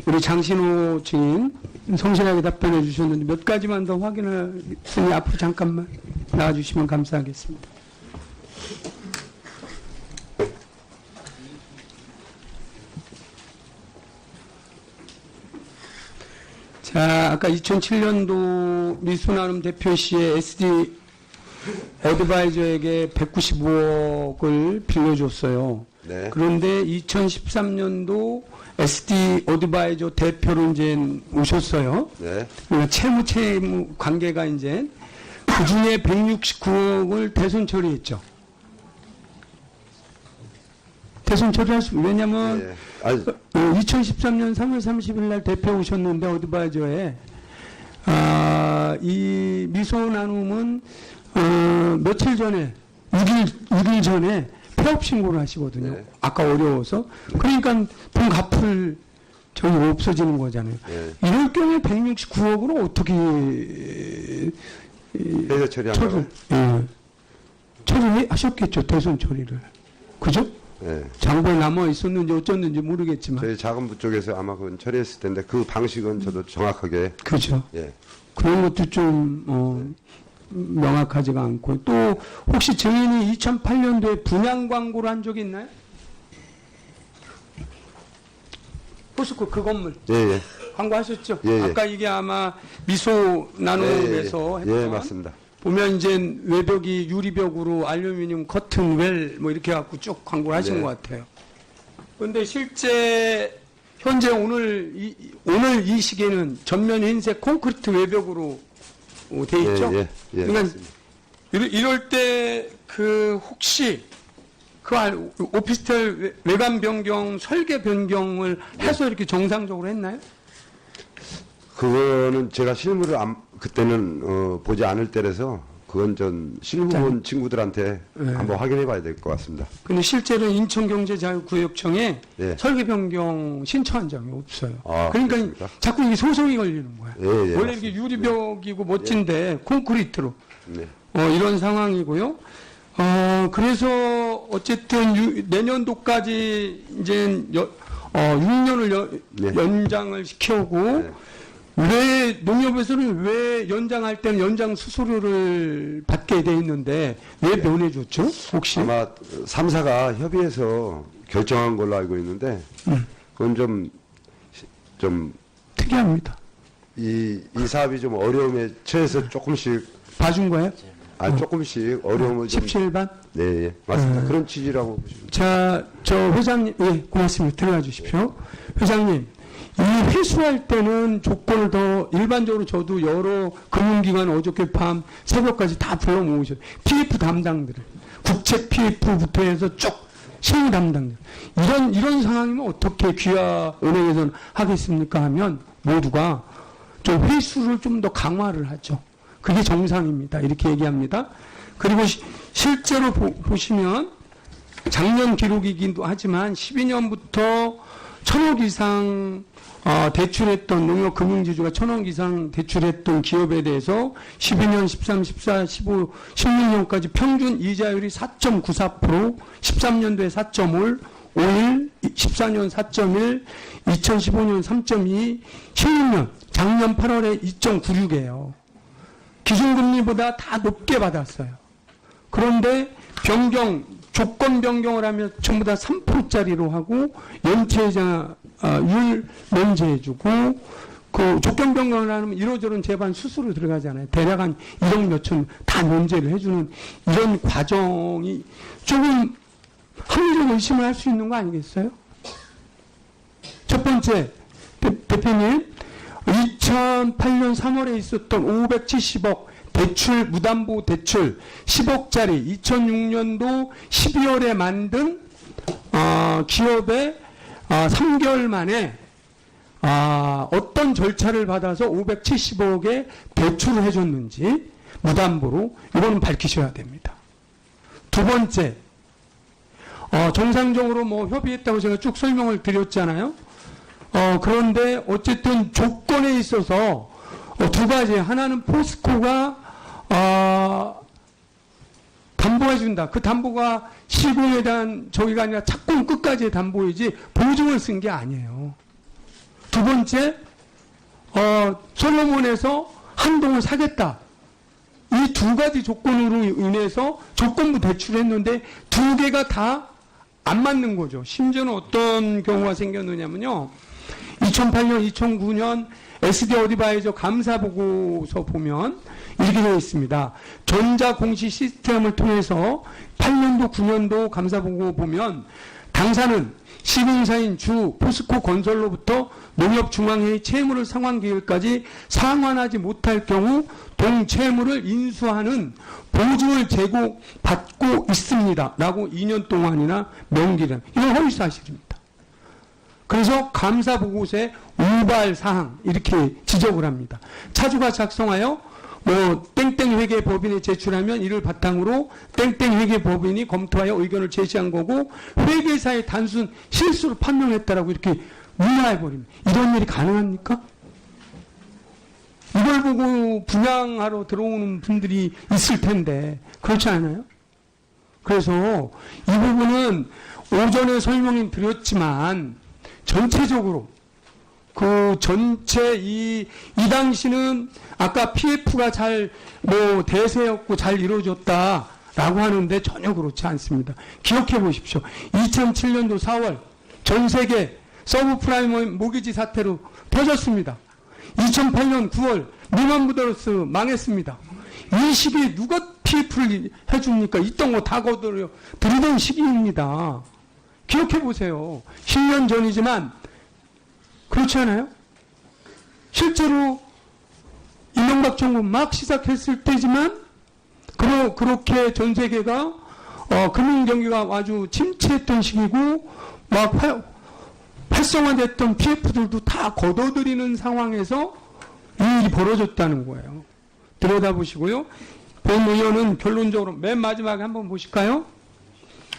우리 장신호 증인 성실하게 답변해 주셨는데 몇 가지만 더 확인했으니 앞으로 잠깐만 나와주시면 감사하겠습니다. 자, 아까 2007년도 미수나눔 대표 씨의 SD 어드바이저에게 195억을 빌려줬어요. 네. 그런데 2013년도 SD 어드바이저 대표로 이제 오셨어요. 네. 그러니까 채무 관계가 이제 그 중에 169억을 대손 처리했죠. 대손 처리할 수, 왜냐면 네. 아니, 2013년 3월 30일 날 대표 오셨는데 어드바이저에 이 미소 나눔은 며칠 전에 6일 전에 폐업 신고를 하시거든요. 네. 아까 어려워서. 그러니까 돈 갚을 저기 없어지는 거잖아요. 네. 이럴 경우에 169억으로 어떻게 해서 처리한다고? 처리하셨겠죠. 대손 처리를. 그죠? 네. 장부에 남아 있었는지 어쩌는지 모르겠지만. 저희 자금부 쪽에서 아마 그건 처리했을 텐데 그 방식은 저도 정확하게. 그죠. 예. 그런 것도 좀 명확하지가 않고, 또 혹시 증인이 2008년도에 분양 광고를 한 적이 있나요? 포스코 그 건물 예, 예. 광고하셨죠? 예, 예. 아까 이게 아마 미소 나눔에서 예, 했던, 맞습니다. 보면 이제 외벽이 유리벽으로 알루미늄 커튼 웰 뭐 이렇게 갖고 쭉 광고를 하신 네. 것 같아요. 그런데 실제 현재 오늘 이 시기에는 전면 흰색 콘크리트 외벽으로 돼 있죠. 예, 예, 그러니까 맞습니다. 이럴 때 그 혹시 그 오피스텔 외관 변경, 설계 변경을 해서 이렇게 정상적으로 했나요? 그거는 제가 실물을 그때는 보지 않을 때라서 그건 전 실무 본 친구들한테 네. 한번 확인해 봐야 될 것 같습니다. 근데 실제로 인천경제자유구역청에 예. 설계 변경 신청한 적이 없어요. 아, 그러니까 그렇습니까? 자꾸 이게 소송이 걸리는 거야. 예, 예, 원래 맞습니다. 이렇게 유리벽이고 멋진데 콘크리트로 네. 이런 상황이고요. 그래서 어쨌든 내년도까지 이제 6년을 네. 연장을 시켜오고 네. 왜 농협에서는 왜 연장할 때는 연장 수수료를 받게 돼 있는데 왜 면해줬죠? 혹시? 아마 3사가 협의해서 결정한 걸로 알고 있는데 그건 좀 특이합니다. 이 사업이 좀 어려움에 처해서 조금씩 봐준 거예요? 조금씩 어려움을 좀 17반? 네, 예, 맞습니다. 그런 취지라고 보시면 자, 저 회장님, 예, 고맙습니다. 들어가 주십시오. 회장님, 이 회수할 때는 조건을 더 일반적으로 저도 여러 금융기관 어저께 밤 새벽까지 다 불러 모으셔요. PF 담당들을. 국책 PF부터 해서 쭉 실무 담당들. 이런 상황이면 어떻게 귀하은행에서는 하겠습니까 하면 모두가 좀 회수를 좀 더 강화를 하죠. 그게 정상입니다. 이렇게 얘기합니다. 그리고 실제로 보시면 작년 기록이기도 하지만 12년부터 1,000억 이상 대출했던 농협금융지주가 1,000억 이상 대출했던 기업에 대해서 12년, 13, 14, 15, 16년까지 평균 이자율이 4.94%, 13년도에 4.5, 14년 4.1, 2015년 3.2, 16년 작년 8월에 2.96이에요. 기준금리보다 다 높게 받았어요. 그런데 조건 변경을 하면 전부 다 3%짜리로 하고 연체자 율 면제해주고 그 조건 변경을 하면 이러저런 재반 수수료 들어가잖아요. 대략 한 1억 몇천 다 면제를 해주는 이런 과정이 조금 합리적 의심을 할 수 있는 거 아니겠어요? 첫 번째, 대표님, 2008년 3월에 있었던 570억 대출, 무담보 대출 10억짜리 2006년도 12월에 만든 기업에 3개월 만에 어떤 절차를 받아서 570억에 대출을 해줬는지 무담보로 이거는 밝히셔야 됩니다. 두 번째, 정상적으로 뭐 협의했다고 제가 쭉 설명을 드렸잖아요. 그런데 어쨌든 조건에 있어서 두 가지. 하나는 포스코가 담보해준다. 그 담보가 시공에 대한 저기가 아니라 착공 끝까지의 담보이지 보증을 쓴 게 아니에요. 두 두 번째, 솔로몬에서 한동을 사겠다. 이 두 가지 조건으로 인해서 조건부 대출했는데 두 개가 다 안 맞는 거죠. 심지어는 어떤 경우가 생겼느냐면요. 2008년, 2009년 SD 어드바이저 감사 보고서 보면 이렇게 되어 있습니다. 전자 공시 시스템을 통해서 8년도, 9년도 감사 보고 보면 당사는 시공사인 주 포스코 건설로부터 농협중앙회의 채무를 상환 기일까지 상환하지 못할 경우 동채무를 인수하는 보증을 제공받고 있습니다. 라고 2년 동안이나 명기를. 이건 허위사실입니다. 그래서 감사보고서에 우발사항 이렇게 지적을 합니다. 차주가 작성하여 땡땡 회계법인에 제출하면 이를 바탕으로 땡땡 회계법인이 검토하여 의견을 제시한 거고 회계사의 단순 실수로 판명했다라고 이렇게 무마해버립니다. 이런 일이 가능합니까? 이걸 보고 분양하러 들어오는 분들이 있을 텐데 그렇지 않아요? 그래서 이 부분은 오전에 설명을 드렸지만 전체적으로 그 전체 이 당시는 아까 PF가 잘 대세였고 잘 이루어졌다라고 하는데 전혀 그렇지 않습니다. 기억해 보십시오. 2007년도 4월 전 세계 서브프라임 모기지 사태로 터졌습니다. 2008년 9월 리먼 브더러스 망했습니다. 이 시기에 누가 PF를 해줍니까? 있던 거 다 거들어 들이던 시기입니다. 기억해 보세요. 10년 전이지만 그렇지 않아요? 실제로 이명박 정부 막 시작했을 때지만 그렇게 전 세계가 금융 경기가 아주 침체했던 시기고 막 활성화됐던 PF들도 다 걷어들이는 상황에서 이 일이 벌어졌다는 거예요. 들여다보시고요. 본 의원은 결론적으로 맨 마지막에 한번 보실까요?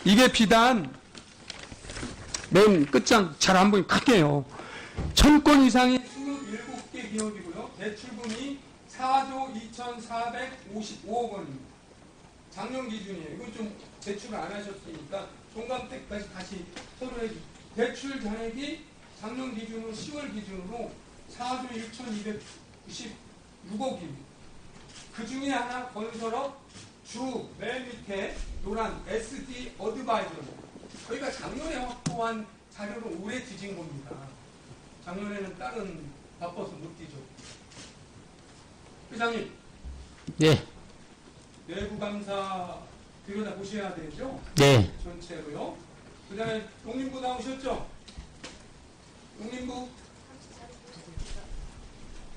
이게 비단 맨 끝장 잘 안 보이면 갈게요. 1000건 이상의 27개 기업이고요. 대출금이 4조 2,455억 원입니다. 작년 기준이에요. 이건 좀 대출을 안 하셨으니까 종감 때까지 다시 서류해 주세요. 대출 잔액이 작년 기준으로 10월 기준으로 4조 1,296억입니다. 그 중에 하나 건설업 주 맨 밑에 노란 SD 어드바이저입니다. 저희가 작년에 확보한 자료를 올해 뒤진 겁니다. 작년에는 다른 바빠서 못 뒤죠. 회장님. 네. 내부 감사 들여다 보셔야 되죠? 네. 전체로요. 그 다음에 농림부 나오셨죠? 농림부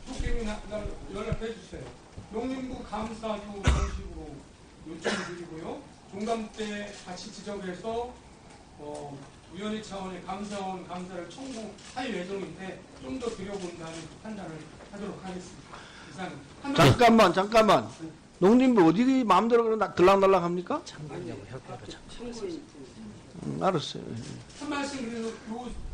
속기미 연락해 주세요. 농림부 감사도 정식으로 요청드리고요. 종감 때 같이 지적해서 위원회 차원의 감사원 감사를 청구할 예정인데 좀 더 들여본다는 판단을 하도록 하겠습니다. 이상. 잠깐만. 농림부 어디 마음대로 그냥 들락날락 합니까? 알았어요. 한 말씀 그래서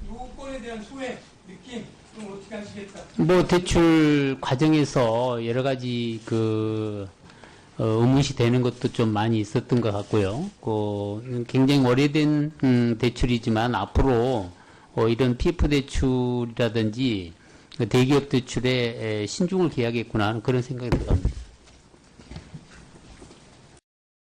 요 건에 대한 소회 느낌 좀 어떻게 하시겠다. 대출 과정에서 여러 가지 의문시 되는 것도 좀 많이 있었던 것 같고요. 굉장히 오래된 대출이지만 앞으로 이런 PF 대출이라든지 대기업 대출에 신중을 기하겠구나 하는 그런 생각이 들어갑니다.